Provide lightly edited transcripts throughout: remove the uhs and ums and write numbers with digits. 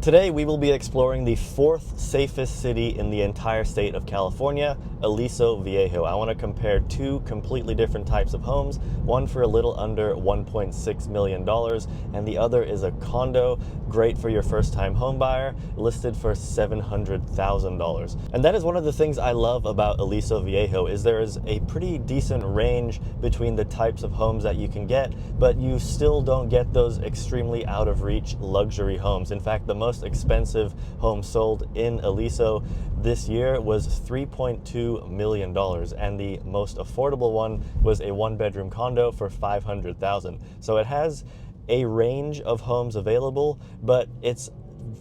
Today we will be exploring the fourth safest city in the entire state of California, Aliso Viejo. I want to compare two completely different types of homes, one for a little under $1.6 million and the other is a condo, great for your first-time home buyer, listed for $700,000. And that is one of the things I love about Aliso Viejo, is there is a pretty decent range between the types of homes that you can get, but you still don't get those extremely out of reach luxury homes. In fact, the most expensive home sold in Aliso this year was $3.2 million, and the most affordable one was a one-bedroom condo for $500,000. So it has a range of homes available, but it's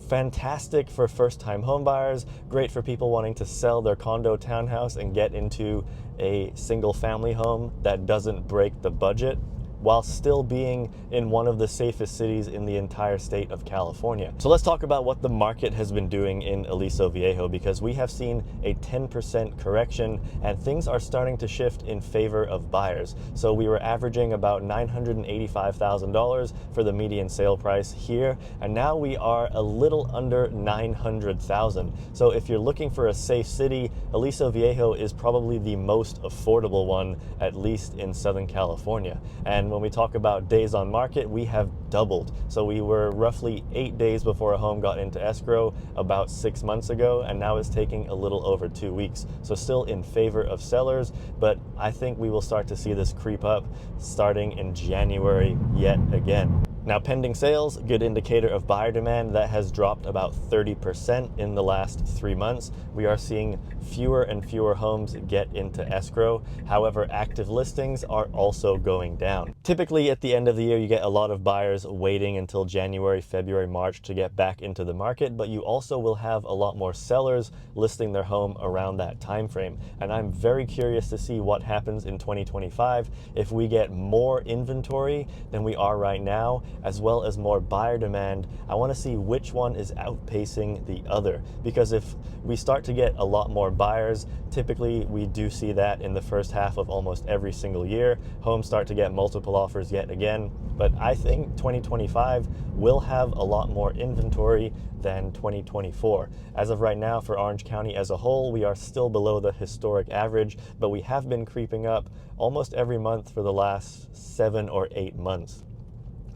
fantastic for first-time home buyers, great for people wanting to sell their condo townhouse and get into a single-family home that doesn't break the budget, while still being in one of the safest cities in the entire state of California. So let's talk about what the market has been doing in Aliso Viejo, because we have seen a 10% correction and things are starting to shift in favor of buyers. So we were averaging about $985,000 for the median sale price here, and now we are a little under $900,000. So if you're looking for a safe city, Aliso Viejo is probably the most affordable one, at least in Southern California. And when we talk about days on market, we have doubled. So we were roughly 8 days before a home got into escrow about 6 months ago, and now it's taking a little over 2 weeks. So still in favor of sellers, but I think we will start to see this creep up starting in January yet again. Now, pending sales, good indicator of buyer demand, that has dropped about 30% in the last 3 months. We are seeing fewer and fewer homes get into escrow. However, active listings are also going down. Typically at the end of the year, you get a lot of buyers waiting until January, February, March to get back into the market, but you also will have a lot more sellers listing their home around that time frame. And I'm very curious to see what happens in 2025 if we get more inventory than we are right now, as well as more buyer demand. I want to see which one is outpacing the other, because if we start to get a lot more buyers, typically we do see that in the first half of almost every single year. Homes start to get multiple offers yet again, but I think 2025 will have a lot more inventory than 2024. As of right now, for Orange County as a whole, we are still below the historic average, but we have been creeping up almost every month for the last 7 or 8 months.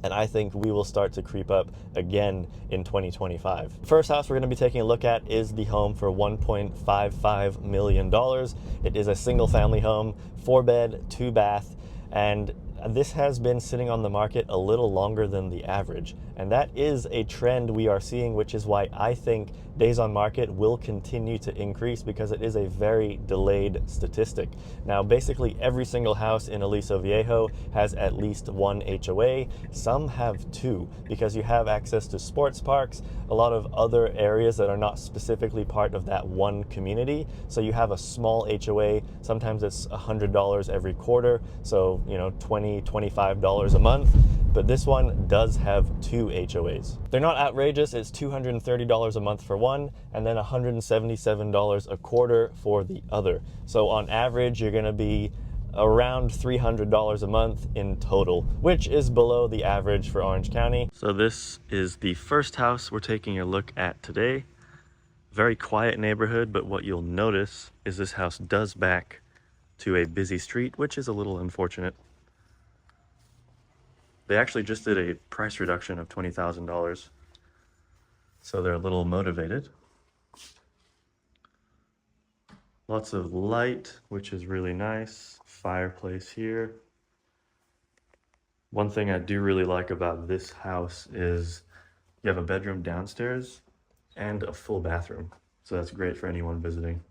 And I think we will start to creep up again in 2025. First house we're going to be taking a look at is the home for $1.55 million. It is a single family home, 4-bed, 2-bath, and this has been sitting on the market a little longer than the average. And that is a trend we are seeing, which is why I think days on market will continue to increase, because it is a very delayed statistic. Now, basically every single house in Aliso Viejo has at least one HOA. Some have 2, because you have access to sports parks, a lot of other areas that are not specifically part of that one community. So you have a small HOA, sometimes it's $100 every quarter, so $20, $25 a month. But this one does have 2 HOAs. They're not outrageous. It's $230 a month for one, and then $177 a quarter for the other. So on average, you're going to be around $300 a month in total, which is below the average for Orange County. So this is the first house we're taking a look at today. Very quiet neighborhood, but what you'll notice is this house does back to a busy street, which is a little unfortunate. They actually just did a price reduction of $20,000, so they're a little motivated. Lots of light, which is really nice. Fireplace here. One thing I do really like about this house is you have a bedroom downstairs and a full bathroom, so that's great for anyone visiting.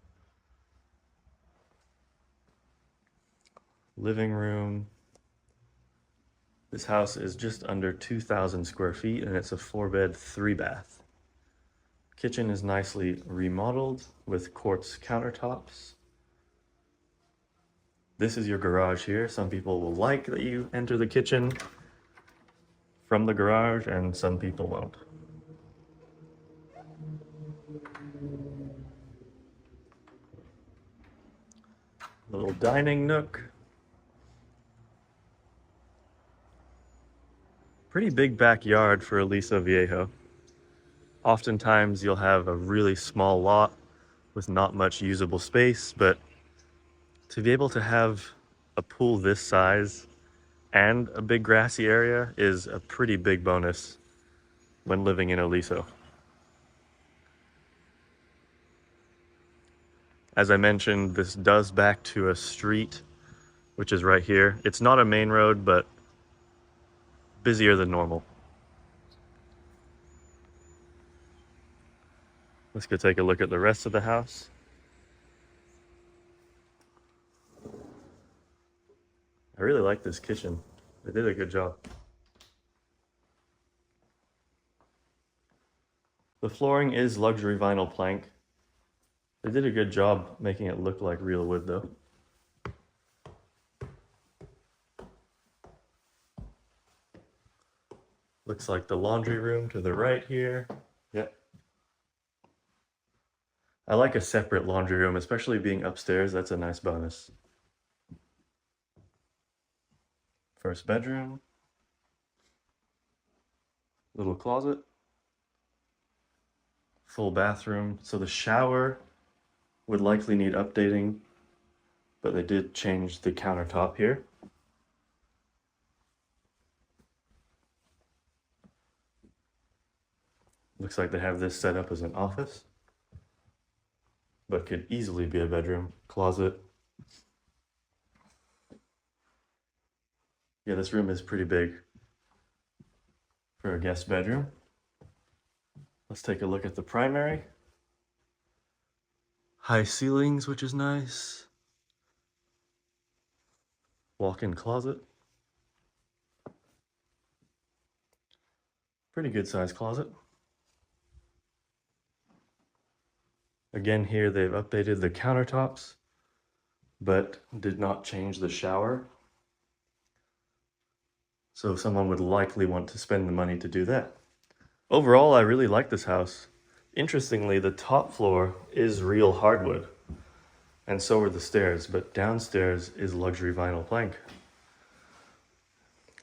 Living room. This house is just under 2,000 square feet, and it's a 4-bed, 3-bath. Kitchen is nicely remodeled with quartz countertops. This is your garage here. Some people will like that you enter the kitchen from the garage, and some people won't. Little dining nook. Pretty big backyard for Aliso Viejo. Oftentimes you'll have a really small lot with not much usable space, but to be able to have a pool this size and a big grassy area is a pretty big bonus when living in Aliso. As I mentioned, this does back to a street, which is right here. It's not a main road, but busier than normal. Let's go take a look at the rest of the house. I really like this kitchen. They did a good job. The flooring is luxury vinyl plank. They did a good job making it look like real wood though. Looks like the laundry room to the right here. Yep. I like a separate laundry room, especially being upstairs. That's a nice bonus. First bedroom. Little closet. Full bathroom. So the shower would likely need updating, but they did change the countertop here. Looks like they have this set up as an office, but could easily be a bedroom. Closet. Yeah, this room is pretty big for a guest bedroom. Let's take a look at the primary. High ceilings, which is nice. Walk-in closet. Pretty good sized closet. Again, here they've updated the countertops, but did not change the shower. So someone would likely want to spend the money to do that. Overall, I really like this house. Interestingly, the top floor is real hardwood, and so are the stairs, but downstairs is luxury vinyl plank.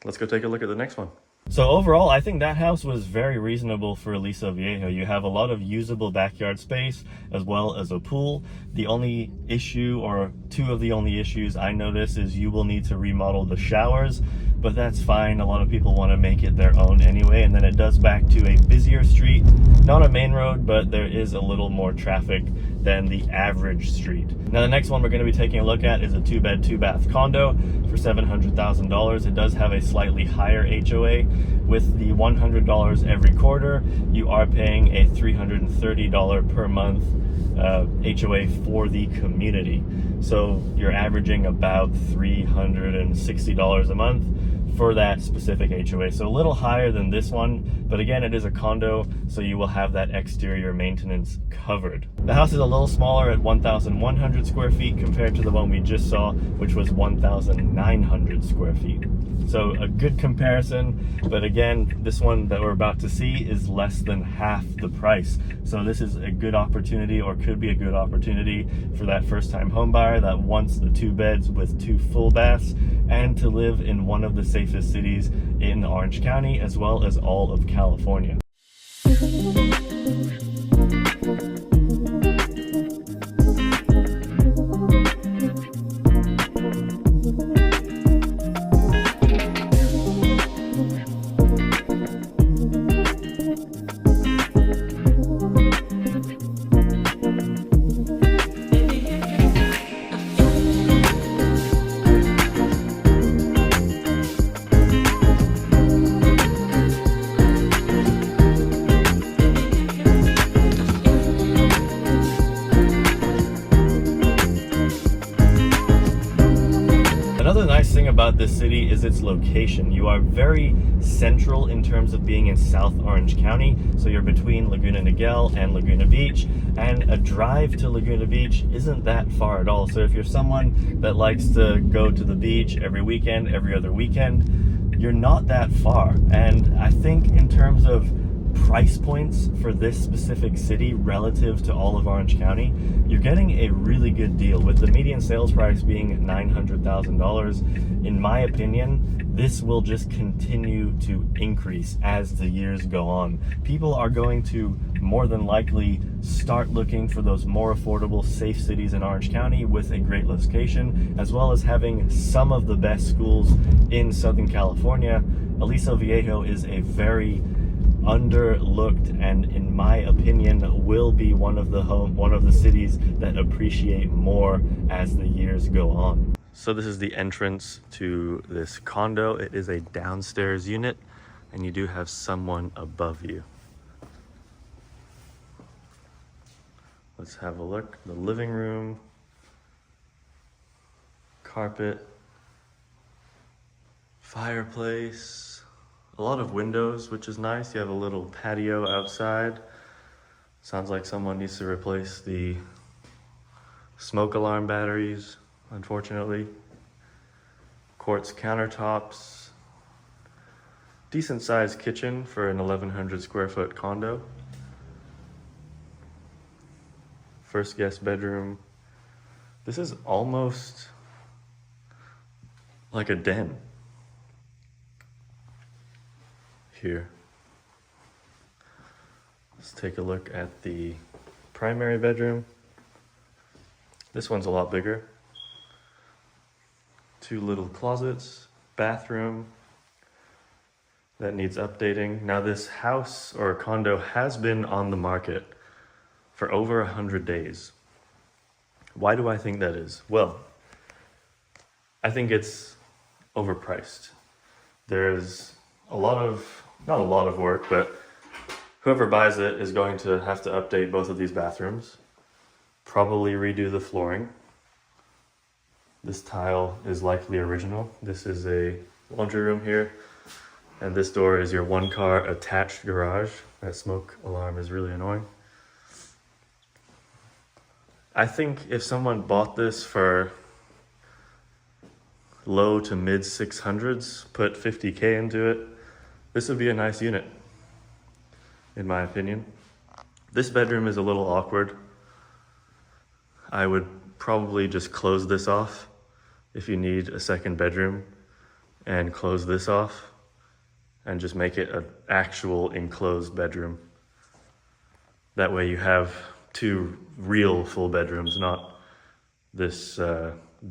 Let's go take a look at the next one. So overall, I think that house was very reasonable for Aliso Viejo. You have a lot of usable backyard space as well as a pool. The only issue, or two of the only issues I notice, is you will need to remodel the showers, but that's fine. A lot of people want to make it their own anyway. And then it does back to a busier street, not a main road, but there is a little more traffic than the average street. Now the next one we're going to be taking a look at is a 2-bed, 2-bath condo for $700,000. It does have a slightly higher HOA. With the $100 every quarter, you are paying a $330 per month HOA for the community. So you're averaging about $360 a month for that specific HOA. So a little higher than this one, but again, it is a condo, so you will have that exterior maintenance covered. The house is a little smaller at 1,100 square feet compared to the one we just saw, which was 1,900 square feet. So a good comparison, but again, this one that we're about to see is less than half the price. So this is a good opportunity, or could be a good opportunity, for that first-time home buyer that wants the 2 beds with 2 full baths and to live in one of the safest cities in Orange County as well as all of California. Another nice thing about this city is its location. You are very central in terms of being in South Orange County. So you're between Laguna Niguel and Laguna Beach, and a drive to Laguna Beach isn't that far at all. So if you're someone that likes to go to the beach every weekend, every other weekend, you're not that far. And I think in terms of price points for this specific city relative to all of Orange County, you're getting a really good deal. With the median sales price being $900,000, in my opinion, this will just continue to increase as the years go on. People are going to more than likely start looking for those more affordable, safe cities in Orange County with a great location, as well as having some of the best schools in Southern California. Aliso Viejo is a very underlooked, and in my opinion will be one of the cities that appreciate more as the years go on. So this is the entrance to this condo. It is a downstairs unit, and you do have someone above you. Let's have a look. The living room, carpet, fireplace, a lot of windows, which is nice. You have a little patio outside. Sounds like someone needs to replace the smoke alarm batteries, unfortunately. Quartz countertops. Decent sized kitchen for an 1,100 square foot condo. First guest bedroom. This is almost like a den here. Let's take a look at the primary bedroom. This one's a lot bigger. 2 little closets, bathroom that needs updating. Now this house or condo has been on the market for over 100 days. Why do I think that is? Well, I think it's overpriced. There's not a lot of work, but whoever buys it is going to have to update both of these bathrooms, probably redo the flooring. This tile is likely original. This is a laundry room here, and this door is your 1-car attached garage. That smoke alarm is really annoying. I think if someone bought this for low to mid 600s, put 50K into it, this would be a nice unit, in my opinion. This bedroom is a little awkward. I would probably just close this off if you need a second bedroom, and close this off and just make it an actual enclosed bedroom. That way you have 2 real full bedrooms, not this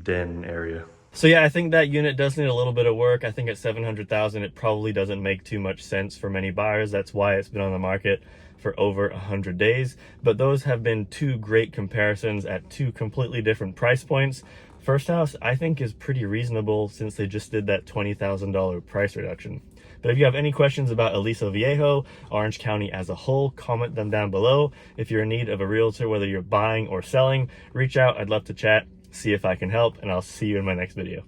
den area. So yeah, I think that unit does need a little bit of work. I think at $700,000, it probably doesn't make too much sense for many buyers. That's why it's been on the market for over 100 days. But those have been 2 great comparisons at 2 completely different price points. First house, I think, is pretty reasonable since they just did that $20,000 price reduction. But if you have any questions about Aliso Viejo, Orange County as a whole, comment them down below. If you're in need of a realtor, whether you're buying or selling, reach out. I'd love to chat, see if I can help, and I'll see you in my next video.